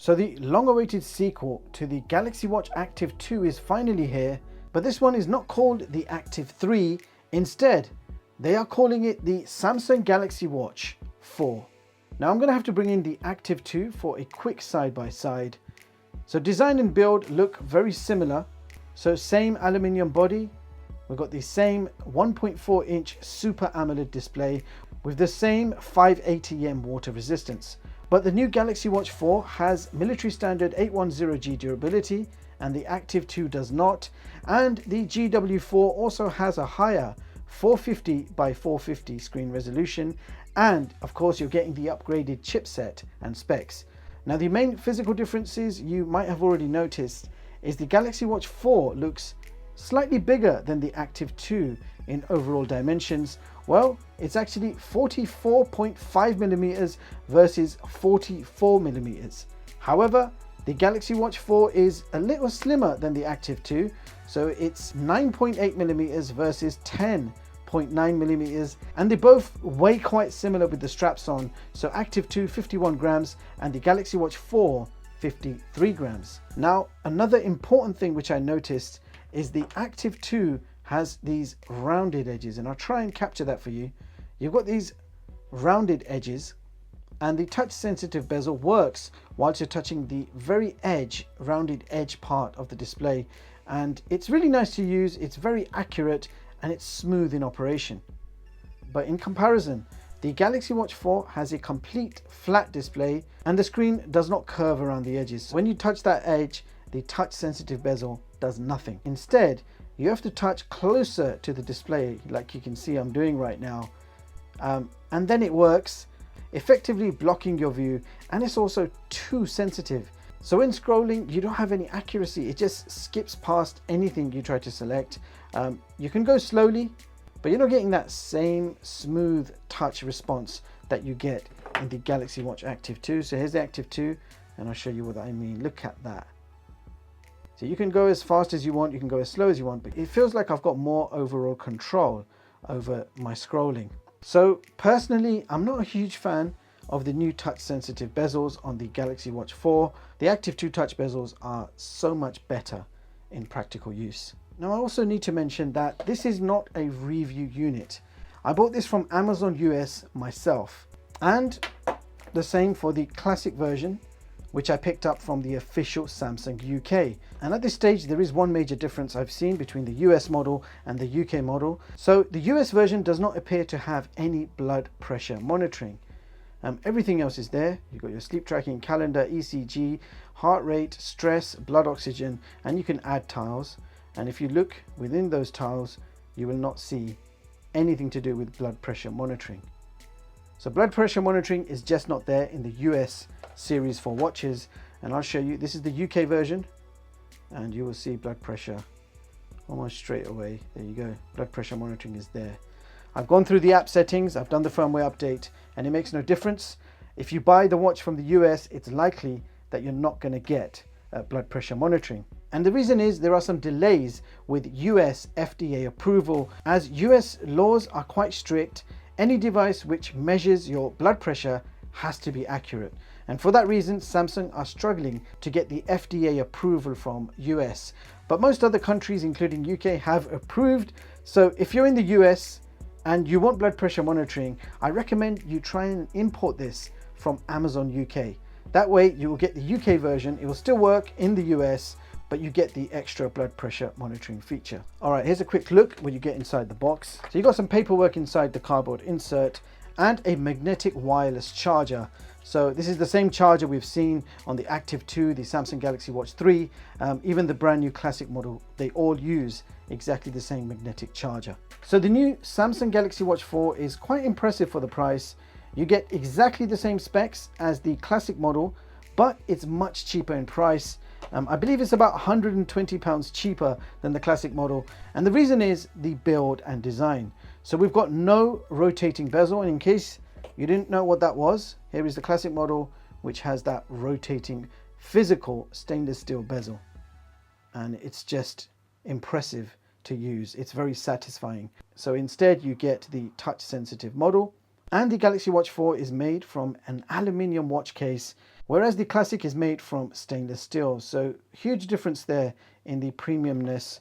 So the long-awaited sequel to the Galaxy Watch Active 2 is finally here, but this one is not called the Active 3. Instead, they are calling it the Samsung Galaxy Watch 4. Now I'm going to have to bring in the Active 2 for a quick side-by-side. So design and build look very similar. So same aluminium body. We've got the same 1.4-inch Super AMOLED display with the same 580 m water resistance. But the new Galaxy Watch 4 has military standard 810G durability and the Active 2 does not. And the GW4 also has a higher 450 by 450 screen resolution, and of course you're getting the upgraded chipset and specs. Now the main physical differences you might have already noticed is the Galaxy Watch 4 looks slightly bigger than the Active 2 in overall dimensions. Well, it's actually 44.5mm versus 44mm. However, the Galaxy Watch 4 is a little slimmer than the Active 2, so it's 9.8mm versus 10.9mm, and they both weigh quite similar with the straps on. So Active 2 51 grams and the Galaxy Watch 4 53 grams. Now another important thing which I noticed is the Active 2 has these rounded edges, and I'll try and capture that for you. You've got these rounded edges, and the touch sensitive bezel works whilst you're touching the very edge, rounded edge part of the display, and it's really nice to use. It's very accurate and it's smooth in operation. But in comparison, the Galaxy Watch 4 has a complete flat display and the screen does not curve around the edges. When you touch that edge, the touch sensitive bezel does nothing. Instead, you have to touch closer to the display, like you can see I'm doing right now, and then it works, effectively blocking your view, and it's also too sensitive. So in scrolling, you don't have any accuracy. It just skips past anything you try to select. You can go slowly, but you're not getting that same smooth touch response that you get in the Galaxy Watch Active 2. So here's the Active 2, and I'll show you what I mean. Look at that. So you can go as fast as you want, you can go as slow as you want, but it feels like I've got more overall control over my scrolling. So personally, I'm not a huge fan of the new touch sensitive bezels on the Galaxy Watch 4. The Active 2 touch bezels are so much better in practical use. Now I also need to mention that this is not a review unit. I bought this from Amazon US myself, and the same for the Classic version, which I picked up from the official Samsung UK. And at this stage, there is one major difference I've seen between the US model and the UK model. So the US version does not appear to have any blood pressure monitoring. Everything else is there. You've got your sleep tracking, calendar, ECG, heart rate, stress, blood oxygen, and you can add tiles. And if you look within those tiles, you will not see anything to do with blood pressure monitoring. So blood pressure monitoring is just not there in the US series for watches, and I'll show you. This is the UK version, and you will see blood pressure almost straight away. There you go. Blood pressure monitoring is there. I've gone through the app settings, I've done the firmware update, and it makes no difference. If you buy the watch from the US, it's likely that you're not going to get blood pressure monitoring. And the reason is there are some delays with US FDA approval, as US laws are quite strict. Any device which measures your blood pressure has to be accurate. And for that reason, Samsung are struggling to get the FDA approval from US. But most other countries, including UK, have approved. So if you're in the US and you want blood pressure monitoring, I recommend you try and import this from Amazon UK. That way you will get the UK version. It will still work in the US, but you get the extra blood pressure monitoring feature. All right, here's a quick look what you get inside the box. So you've got some paperwork inside the cardboard insert and a magnetic wireless charger. So this is the same charger we've seen on the Active 2, the Samsung Galaxy Watch 3, even the brand new Classic model. They all use exactly the same magnetic charger. So the new Samsung Galaxy Watch 4 is quite impressive for the price. You get exactly the same specs as the Classic model, but it's much cheaper in price. I believe it's about £120 cheaper than the Classic model, and the reason is the build and design. So we've got no rotating bezel, and in case you didn't know what that was, here is the Classic model, which has that rotating physical stainless steel bezel, and it's just impressive to use. It's very satisfying. So instead you get the touch sensitive model, and the Galaxy Watch 4 is made from an aluminium watch case, whereas the Classic is made from stainless steel. So huge difference there in the premiumness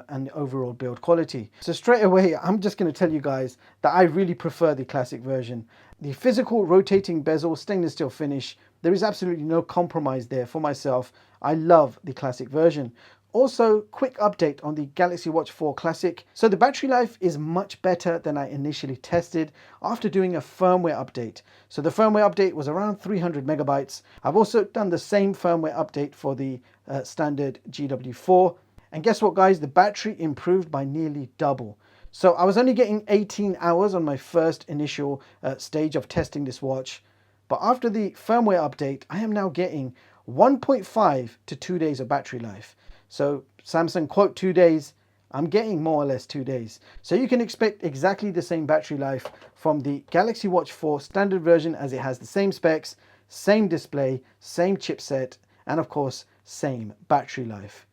and the overall build quality. So straight away, I'm just going to tell you guys that I really prefer the Classic version. The physical rotating bezel, stainless steel finish, there is absolutely no compromise there for myself. I love the Classic version. Also, quick update on the Galaxy Watch 4 Classic. So the battery life is much better than I initially tested after doing a firmware update. So the firmware update was around 300 megabytes. I've also done the same firmware update for the standard GW4. And guess what, guys? The battery improved by nearly double. So I was only getting 18 hours on my first initial stage of testing this watch. But after the firmware update, I am now getting 1.5 to 2 days of battery life. So Samsung quote 2 days, I'm getting more or less 2 days. So you can expect exactly the same battery life from the Galaxy Watch 4 standard version, as it has the same specs, same display, same chipset, and of course, same battery life.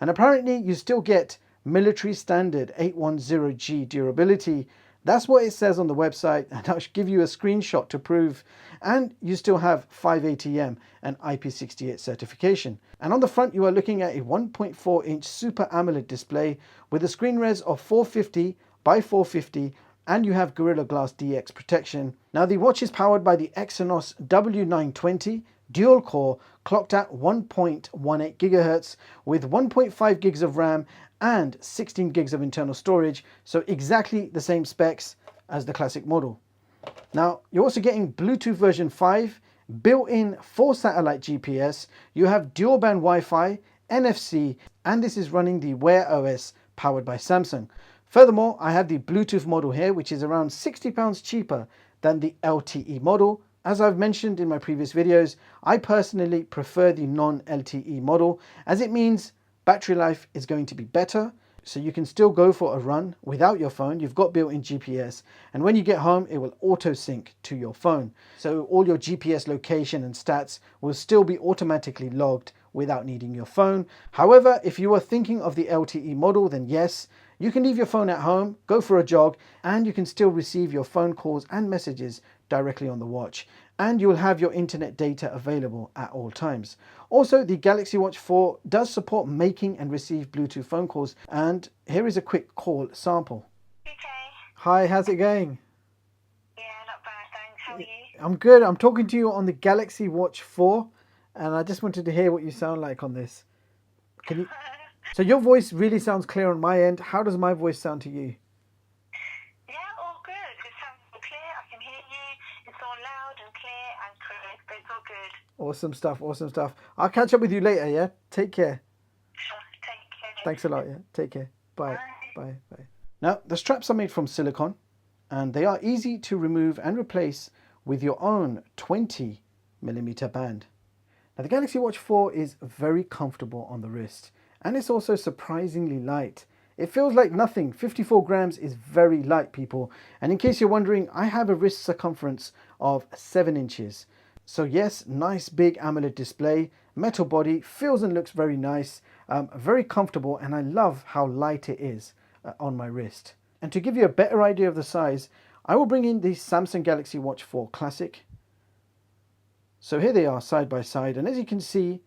And apparently you still get military standard 810G durability. That's what it says on the website, and I'll give you a screenshot to prove. And you still have 5ATM and IP68 certification. And on the front, you are looking at a 1.4 inch Super AMOLED display with a screen res of 450 by 450, and you have Gorilla Glass DX protection. Now the watch is powered by the Exynos W920 dual core, clocked at 1.18 gigahertz with 1.5 gigs of RAM and 16 gigs of internal storage, so exactly the same specs as the Classic model. Now you're also getting Bluetooth version 5, built-in 4 satellite GPS, you have dual band Wi-Fi, NFC, and this is running the Wear OS powered by Samsung. Furthermore, I have the Bluetooth model here, which is around £60 cheaper than the LTE model. As I've mentioned in my previous videos, I personally prefer the non-LTE model, as it means battery life is going to be better, so you can still go for a run without your phone. You've got built-in GPS, and when you get home, it will auto-sync to your phone. So all your GPS location and stats will still be automatically logged without needing your phone. However, if you are thinking of the LTE model, then yes, you can leave your phone at home, go for a jog, and you can still receive your phone calls and messages directly on the watch. And you will have your internet data available at all times. Also, the Galaxy Watch 4 does support making and receive Bluetooth phone calls. And here is a quick call sample. Okay. Hi, how's it going? Yeah, not bad, thanks. How are you? I'm good. I'm talking to you on the Galaxy Watch 4, and I just wanted to hear what you sound like on this. Can you? So your voice really sounds clear on my end. How does my voice sound to you? Yeah, all good. It sounds clear. I can hear you. It's all loud and clear and correct. It's all good. Awesome stuff, awesome stuff. I'll catch up with you later, yeah? Take care. Sure. Take care. Thanks a lot, yeah? Take care. Bye. Bye. Bye. Bye. Now, the straps are made from silicone, and they are easy to remove and replace with your own 20mm band. Now, the Galaxy Watch 4 is very comfortable on the wrist, and it's also surprisingly light. It feels like nothing. 54 grams is very light, people. And in case you're wondering, I have a wrist circumference of 7 inches. So yes, nice big AMOLED display, metal body, feels and looks very nice, very comfortable, and I love how light it is on my wrist. And to give you a better idea of the size, I will bring in the Samsung Galaxy Watch 4 Classic. So here they are side by side, and as you can see,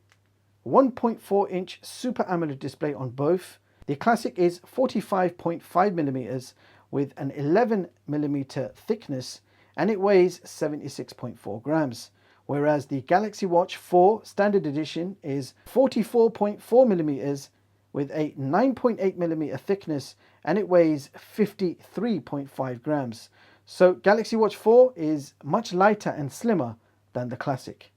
1.4 inch Super AMOLED display on both. The Classic is 45.5 millimeters with an 11 millimeter thickness, and it weighs 76.4 grams. Whereas the Galaxy Watch 4 Standard Edition is 44.4 millimeters with a 9.8 millimeter thickness, and it weighs 53.5 grams. So Galaxy Watch 4 is much lighter and slimmer than the Classic.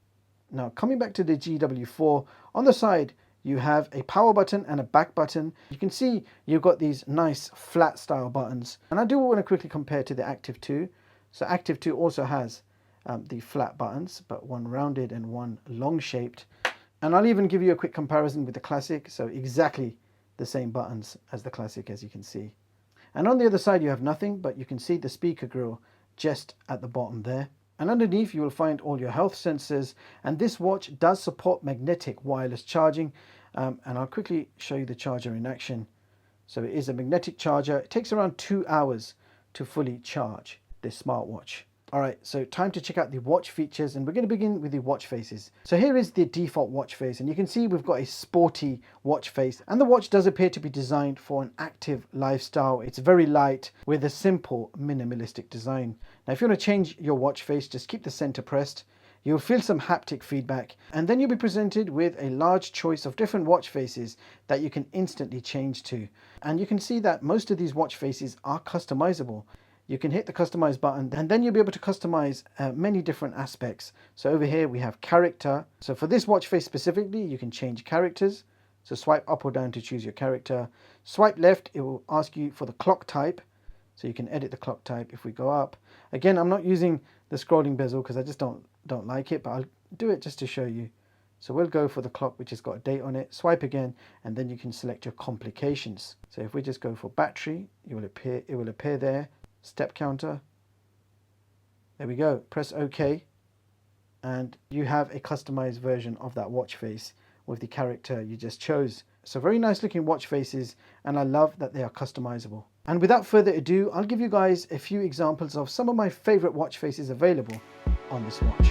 Now coming back to the GW4, on the side you have a power button and a back button. You can see you've got these nice flat style buttons, and I do want to quickly compare to the Active 2. So Active 2 also has the flat buttons, but one rounded and one long shaped. And I'll even give you a quick comparison with the Classic, so exactly the same buttons as the Classic, as you can see. And on the other side you have nothing, but you can see the speaker grill just at the bottom there. And underneath you will find all your health sensors, and this watch does support magnetic wireless charging, and I'll quickly show you the charger in action. So it is a magnetic charger. It takes around 2 hours to fully charge this smartwatch. Alright, so time to check out the watch features, and we're going to begin with the watch faces. So here is the default watch face, and you can see we've got a sporty watch face, and the watch does appear to be designed for an active lifestyle. It's very light with a simple minimalistic design. Now if you want to change your watch face, just keep the center pressed. You'll feel some haptic feedback, and then you'll be presented with a large choice of different watch faces that you can instantly change to. And you can see that most of these watch faces are customizable. You can hit the customize button, and then you'll be able to customize many different aspects. So over here we have character. So for this watch face specifically, you can change characters. So swipe up or down to choose your character. Swipe left, it will ask you for the clock type. So you can edit the clock type. If we go up, again, I'm not using the scrolling bezel because I just don't like it, but I'll do it just to show you. So we'll go for the clock which has got a date on it. Swipe again, and then you can select your complications. So if we just go for battery, it will appear there. Step counter, there we go. Press OK, and you have a customized version of that watch face with the character you just chose. So very nice looking watch faces, and I love that they are customizable. And without further ado, I'll give you guys a few examples of some of my favorite watch faces available on this watch.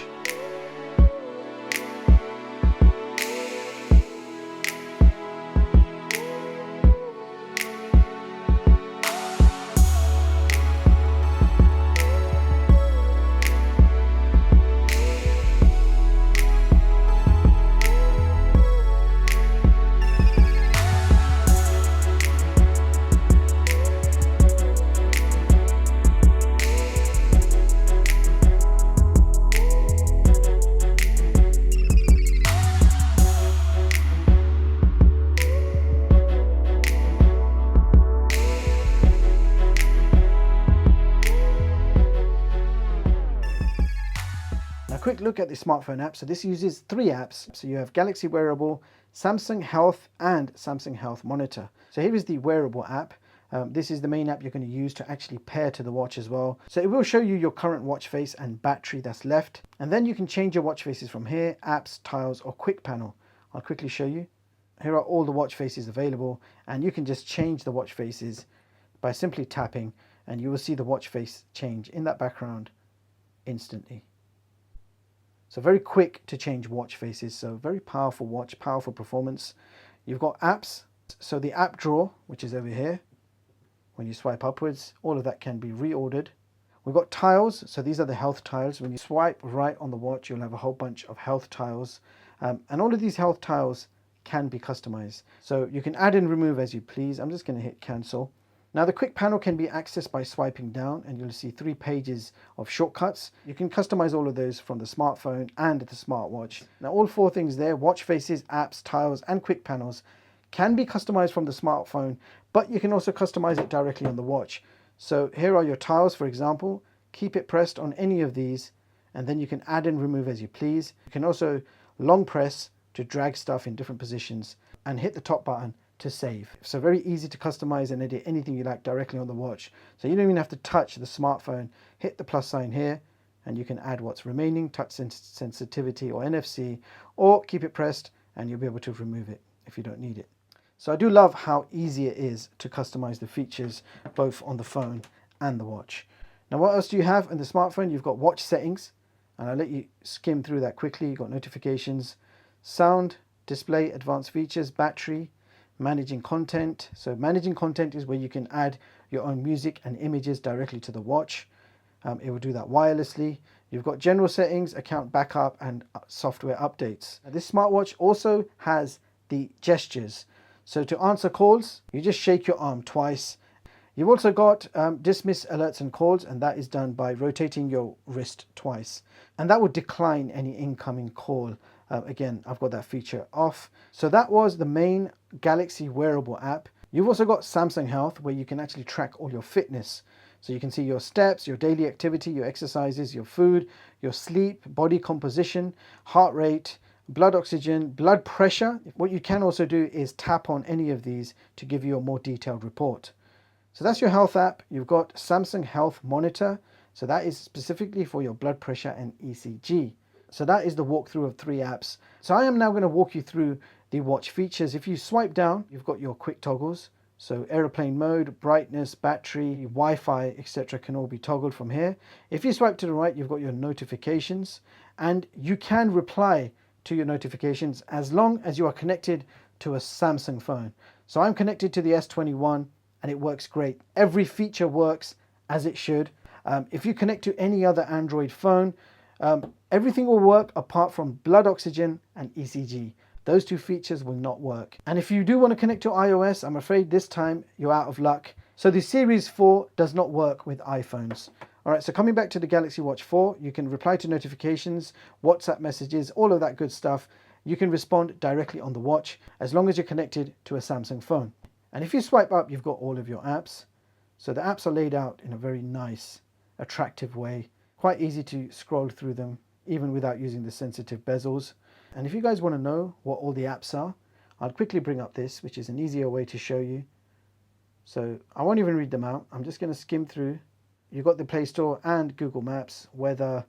Quick look at the smartphone app. So this uses 3 apps. So you have Galaxy Wearable, Samsung Health, and Samsung Health Monitor. So here is the Wearable app. This is the main app you're going to use to actually pair to the watch as well. So it will show you your current watch face and battery that's left. And then you can change your watch faces from here, apps, tiles, or quick panel. I'll quickly show you. Here are all the watch faces available, and you can just change the watch faces by simply tapping, and you will see the watch face change in that background instantly. So very quick to change watch faces. So very powerful watch, powerful performance. You've got apps. So the app drawer, which is over here, when you swipe upwards, all of that can be reordered. We've got tiles. So these are the health tiles. When you swipe right on the watch, you'll have a whole bunch of health tiles. And all of these health tiles can be customized. So you can add and remove as you please. I'm just going to hit cancel. Now the quick panel can be accessed by swiping down, and you'll see 3 pages of shortcuts. You can customize all of those from the smartphone and the smartwatch. Now all 4 things there, watch faces, apps, tiles, and quick panels, can be customized from the smartphone, but you can also customize it directly on the watch. So here are your tiles, for example. Keep it pressed on any of these, and then you can add and remove as you please. You can also long press to drag stuff in different positions, and hit the top button to save. So very easy to customize and edit anything you like directly on the watch. So you don't even have to touch the smartphone. Hit the plus sign here, and you can add what's remaining, touch sensitivity or NFC, or keep it pressed and you'll be able to remove it if you don't need it. So I do love how easy it is to customize the features both on the phone and the watch. Now what else do you have in the smartphone? You've got watch settings, and I'll let you skim through that quickly. You've got notifications, sound, display, advanced features, battery, managing content. So managing content is where you can add your own music and images directly to the watch. It will do that wirelessly. You've got general settings, account backup, and software updates. Now, this smartwatch also has the gestures. So to answer calls, you just shake your arm twice. You've also got dismiss alerts and calls, and that is done by rotating your wrist twice. And that will decline any incoming call. Again, I've got that feature off. So that was the main Galaxy Wearable app. You've also got Samsung Health, where you can actually track all your fitness. So you can see your steps, your daily activity, your exercises, your food, your sleep, body composition, heart rate, blood oxygen, blood pressure. What you can also do is tap on any of these to give you a more detailed report. So that's your health app. You've got Samsung Health Monitor. So that is specifically for your blood pressure and ECG. So that is the walkthrough of 3 apps. So I am now going to walk you through the watch features. If you swipe down, you've got your quick toggles. So aeroplane mode, brightness, battery, Wi-Fi, etc. can all be toggled from here. If you swipe to the right, you've got your notifications, and you can reply to your notifications as long as you are connected to a Samsung phone. So I'm connected to the S21 and it works great. Every feature works as it should. If you connect to any other Android phone, everything will work apart from blood oxygen and ECG. Those two features will not work. And if you do want to connect to iOS, I'm afraid this time you're out of luck. So the Series 4 does not work with iPhones. All right, so coming back to the Galaxy Watch 4, you can reply to notifications, WhatsApp messages, all of that good stuff. You can respond directly on the watch as long as you're connected to a Samsung phone. And if you swipe up, you've got all of your apps. So the apps are laid out in a very nice, attractive way. Quite easy to scroll through them, even without using the sensitive bezels. And if you guys want to know what all the apps are, I'll quickly bring up this, which is an easier way to show you. So I won't even read them out. I'm just going to skim through. You've got the Play Store and Google Maps, weather,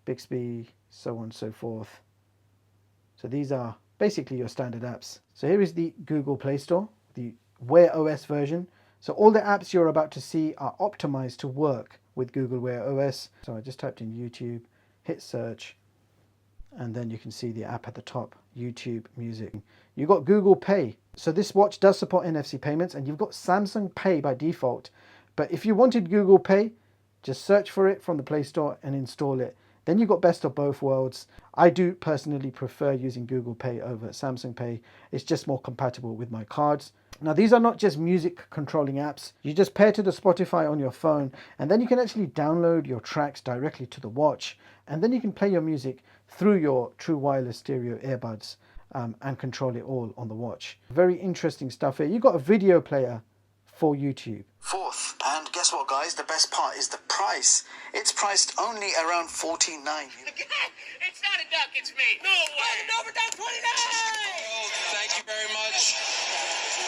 Bixby, so on and so forth. So these are basically your standard apps. So here is the Google Play Store, the Wear OS version. So all the apps you're about to see are optimized to work with Google Wear OS. So I just typed in YouTube, hit search, and then you can see the app at the top, YouTube Music. You've got Google Pay. So this watch does support NFC payments, and you've got Samsung Pay by default. But if you wanted Google Pay, just search for it from the Play Store and install it. Then you've got best of both worlds. I do personally prefer using Google Pay over Samsung Pay. It's just more compatible with my cards. Now these are not just music controlling apps. You just pair to the Spotify on your phone, and then you can actually download your tracks directly to the watch, and then you can play your music through your true wireless stereo earbuds and control it all on the watch. Very interesting stuff here. You've got a video player for YouTube. Fourth, and guess what guys, the best part is the price. It's priced only around $49. It's not a duck, it's me. No way. Over down 29. Oh, thank you very much.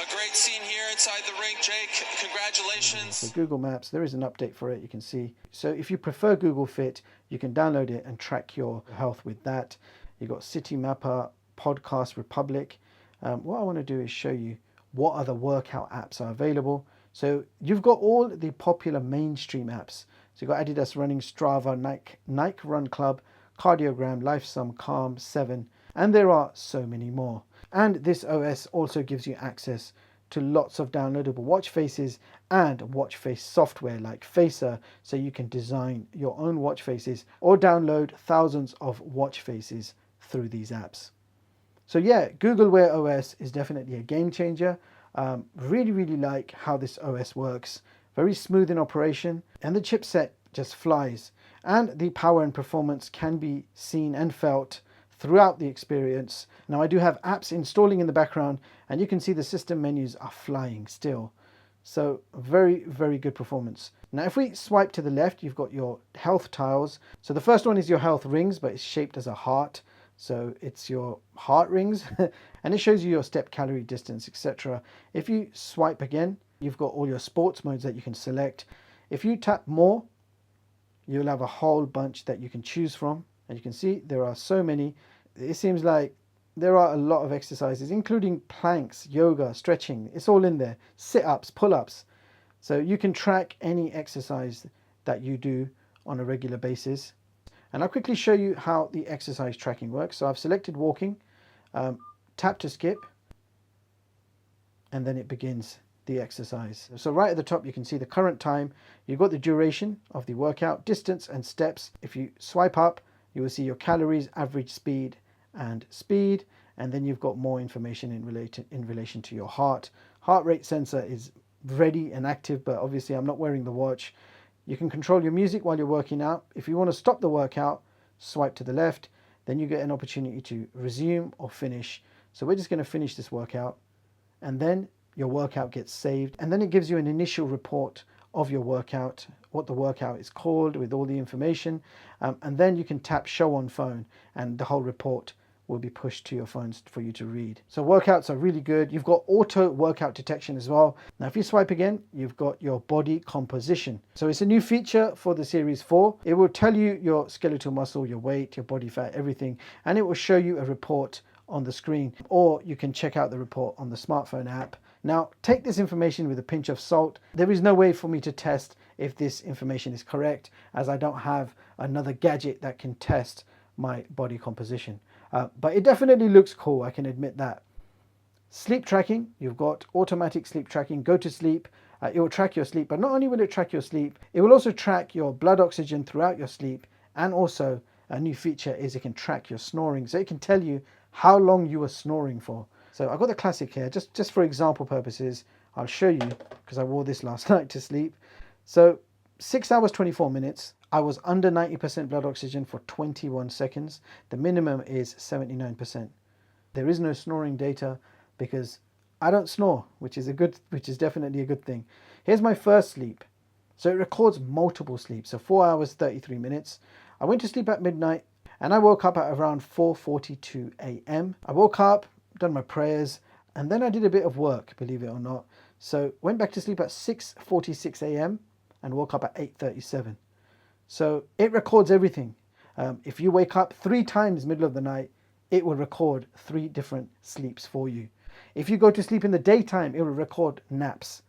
A great scene here inside the ring, Jake. Congratulations. So Google Maps, there is an update for it, you can see. So if you prefer Google Fit, you can download it and track your health with that. You've got City Mapper, Podcast Republic. What I want to do is show you what other workout apps are available. So you've got all the popular mainstream apps. So you've got Adidas Running, Strava, Nike Run Club, Cardiogram, LifeSum, Calm, 7, and there are so many more. And this OS also gives you access to lots of downloadable watch faces and watch face software like Facer, so you can design your own watch faces or download thousands of watch faces through these apps. So yeah, Google Wear OS is definitely a game changer. Really like how this OS works. Very smooth in operation, and the chipset just flies. And the power and performance can be seen and felt throughout the experience. Now I do have apps installing in the background, and you can see the system menus are flying still. So very good performance. Now if we swipe to the left, you've got your health tiles. So the first one is your health rings, but it's shaped as a heart. So it's your heart rings and it shows you your step, calorie, distance, etc. If you swipe again, you've got all your sports modes that you can select. If you tap more, you'll have a whole bunch that you can choose from. And you can see there are so many. It seems like there are a lot of exercises, including planks, yoga, stretching. It's all in there. Sit-ups, pull-ups. So you can track any exercise that you do on a regular basis. And I'll quickly show you how the exercise tracking works. So I've selected walking, tap to skip, and then it begins the exercise. So right at the top, you can see the current time. You've got the duration of the workout, distance and steps. If you swipe up, you will see your calories, average speed, and speed. And then you've got more information in relation to your heart. Heart rate sensor is ready and active, but obviously I'm not wearing the watch. You can control your music while you're working out. If you want to stop the workout, swipe to the left. Then you get an opportunity to resume or finish. So we're just going to finish this workout, and then your workout gets saved. And then it gives you an initial report of your workout, what the workout is called with all the information. And then you can tap show on phone and the whole report will be pushed to your phones for you to read. So workouts are really good. You've got auto workout detection as well. Now if you swipe again, you've got your body composition. So it's a new feature for the Series 4. It will tell you your skeletal muscle, your weight, your body fat, everything, and it will show you a report on the screen, or you can check out the report on the smartphone app Now, take this information with a pinch of salt. There is no way for me to test if this information is correct, as I don't have another gadget that can test my body composition. But it definitely looks cool, I can admit that. Sleep tracking, you've got automatic sleep tracking, go to sleep, it will track your sleep, but not only will it track your sleep, it will also track your blood oxygen throughout your sleep, and also a new feature is it can track your snoring, so it can tell you how long you were snoring for. So I've got the Classic here, just for example purposes, I'll show you, because I wore this last night to sleep. So 6 hours 24 minutes, I was under 90% blood oxygen for 21 seconds, the minimum is 79%. There is no snoring data, because I don't snore, which is definitely a good thing. Here's my first sleep. So it records multiple sleeps, so 4 hours 33 minutes. I went to sleep at midnight and I woke up at around 4:42 a.m. I woke up, done my prayers, and then I did a bit of work, believe it or not. So went back to sleep at 6:46 a.m. and woke up at 8:37. So it records everything. If you wake up 3 times middle of the night, it will record 3 different sleeps for you. If you go to sleep in the daytime, it will record naps.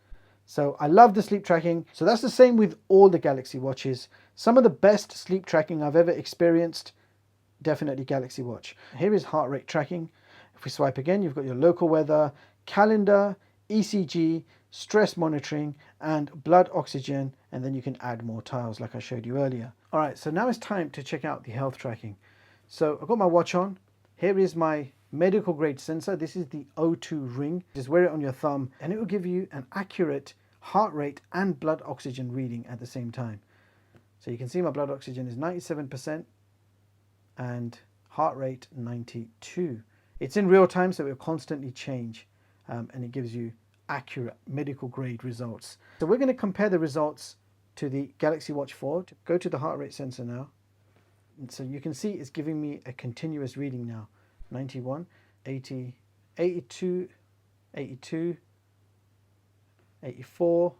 So I love the sleep tracking. So that's the same with all the Galaxy Watches. Some of the best sleep tracking I've ever experienced, definitely Galaxy Watch. Here is heart rate tracking. If we swipe again, you've got your local weather, calendar, ECG, stress monitoring, and blood oxygen, and then you can add more tiles like I showed you earlier. All right, so now it's time to check out the health tracking. So I've got my watch on. Here is my medical grade sensor. This is the O2 ring. Just wear it on your thumb and it will give you an accurate heart rate and blood oxygen reading at the same time. So you can see my blood oxygen is 97% and heart rate 92. It's in real time, so it will constantly change, and it gives you accurate medical grade results. So we're going to compare the results to the Galaxy Watch 4. Go to the heart rate sensor now. And so you can see it's giving me a continuous reading now. 91, 80, 82, 82, 84,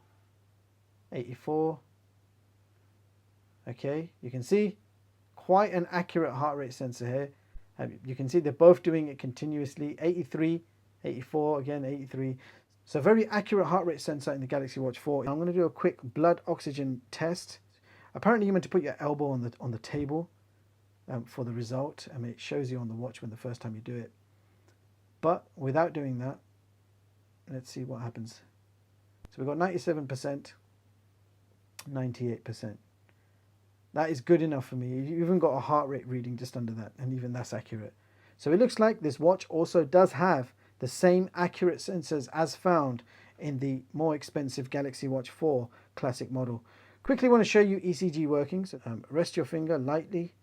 84. Okay, you can see quite an accurate heart rate sensor here. You can see they're both doing it continuously. 83, 84, again 83. So very accurate heart rate sensor in the Galaxy Watch 4. I'm going to do a quick blood oxygen test. Apparently you're meant to put your elbow on the table for the result. I mean, it shows you on the watch when the first time you do it. But without doing that, let's see what happens. So we've got 97%, 98%. That is good enough for me. You've even got a heart rate reading just under that, and even that's accurate. So it looks like this watch also does have the same accurate sensors as found in the more expensive Galaxy Watch 4 Classic model. Quickly want to show you ECG workings. Rest your finger lightly,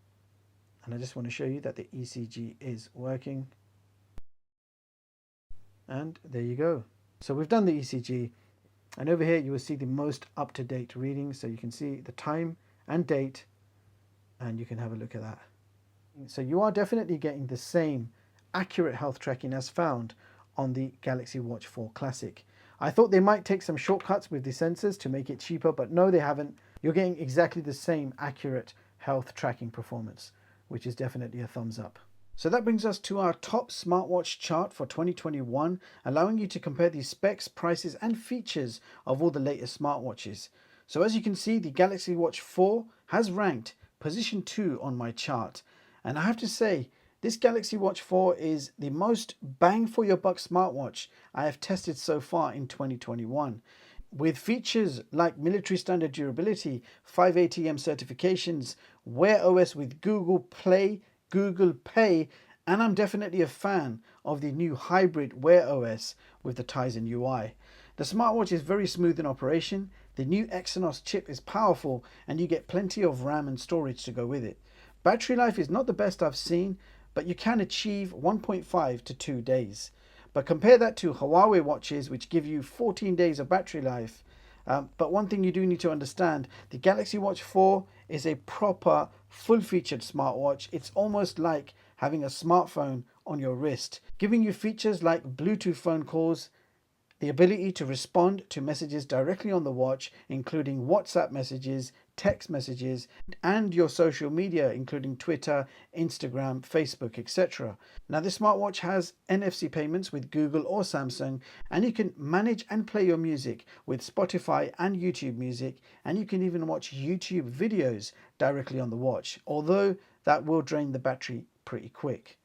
and I just want to show you that the ECG is working. And there you go. So we've done the ECG, and over here you will see the most up-to-date readings. So you can see the time and date, and you can have a look at that. So you are definitely getting the same accurate health tracking as found on the Galaxy Watch 4 Classic. I thought they might take some shortcuts with the sensors to make it cheaper, but no, they haven't. You're getting exactly the same accurate health tracking performance, which is definitely a thumbs up. So that brings us to our top smartwatch chart for 2021, allowing you to compare the specs, prices, and features of all the latest smartwatches. So as you can see, the Galaxy Watch 4 has ranked position 2 on my chart. And I have to say, this Galaxy Watch 4 is the most bang for your buck smartwatch I have tested so far in 2021. With features like military standard durability, 5 ATM certifications, Wear OS with Google Play, Google Pay, and I'm definitely a fan of the new hybrid Wear OS with the Tizen UI. The smartwatch is very smooth in operation. The new Exynos chip is powerful, and you get plenty of RAM and storage to go with it. Battery life is not the best I've seen, but you can achieve 1.5 to 2 days. But compare that to Huawei watches, which give you 14 days of battery life. But one thing you do need to understand, the Galaxy Watch 4 is a proper full-featured smartwatch. It's almost like having a smartphone on your wrist, giving you features like Bluetooth phone calls, the ability to respond to messages directly on the watch, including WhatsApp messages, text messages, and your social media, including Twitter, Instagram, Facebook, etc. Now, this smartwatch has NFC payments with Google or Samsung, and you can manage and play your music with Spotify and YouTube Music, and you can even watch YouTube videos directly on the watch, although that will drain the battery pretty quick.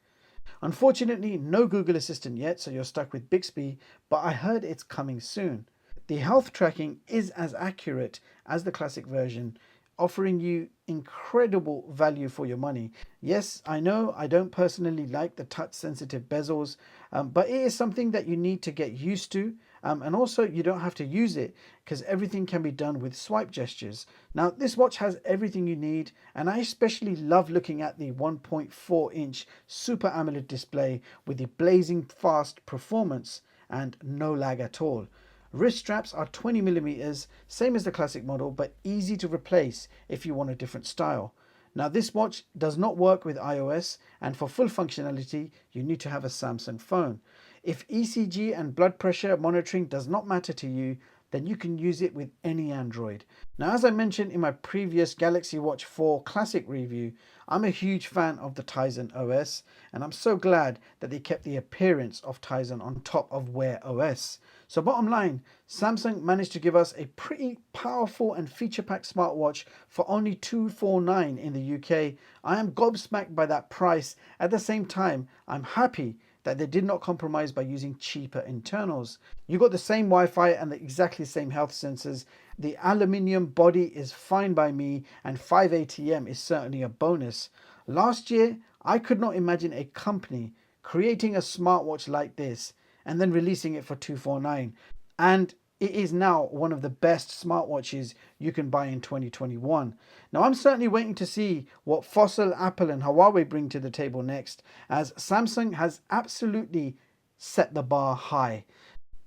Unfortunately, no Google Assistant yet, so you're stuck with Bixby, but I heard it's coming soon. The health tracking is as accurate as the classic version, offering you incredible value for your money. Yes, I know I don't personally like the touch sensitive bezels, but it is something that you need to get used to. And also you don't have to use it because everything can be done with swipe gestures. Now this watch has everything you need, and I especially love looking at the 1.4-inch Super AMOLED display with the blazing fast performance and no lag at all. Wrist straps are 20mm, same as the classic model, but easy to replace if you want a different style. Now this watch does not work with iOS, and for full functionality you need to have a Samsung phone. If ECG and blood pressure monitoring does not matter to you, then you can use it with any Android. Now, as I mentioned in my previous Galaxy Watch 4 Classic review, I'm a huge fan of the Tizen OS, and I'm so glad that they kept the appearance of Tizen on top of Wear OS. So bottom line, Samsung managed to give us a pretty powerful and feature-packed smartwatch for only $249 in the UK. I am gobsmacked by that price. At the same time, I'm happy that they did not compromise by using cheaper internals. You got the same Wi-Fi and the exactly same health sensors. The aluminium body is fine by me, and 5 ATM is certainly a bonus. Last year, I could not imagine a company creating a smartwatch like this and then releasing it for $249. And it is now one of the best smartwatches you can buy in 2021. Now, I'm certainly waiting to see what Fossil, Apple and Huawei bring to the table next, as Samsung has absolutely set the bar high.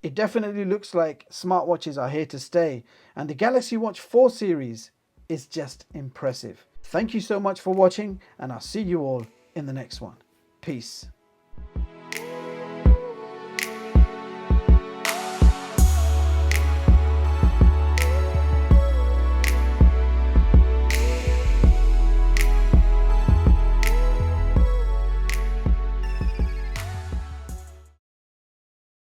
It definitely looks like smartwatches are here to stay, and the Galaxy Watch 4 series is just impressive. Thank you so much for watching, and I'll see you all in the next one. Peace.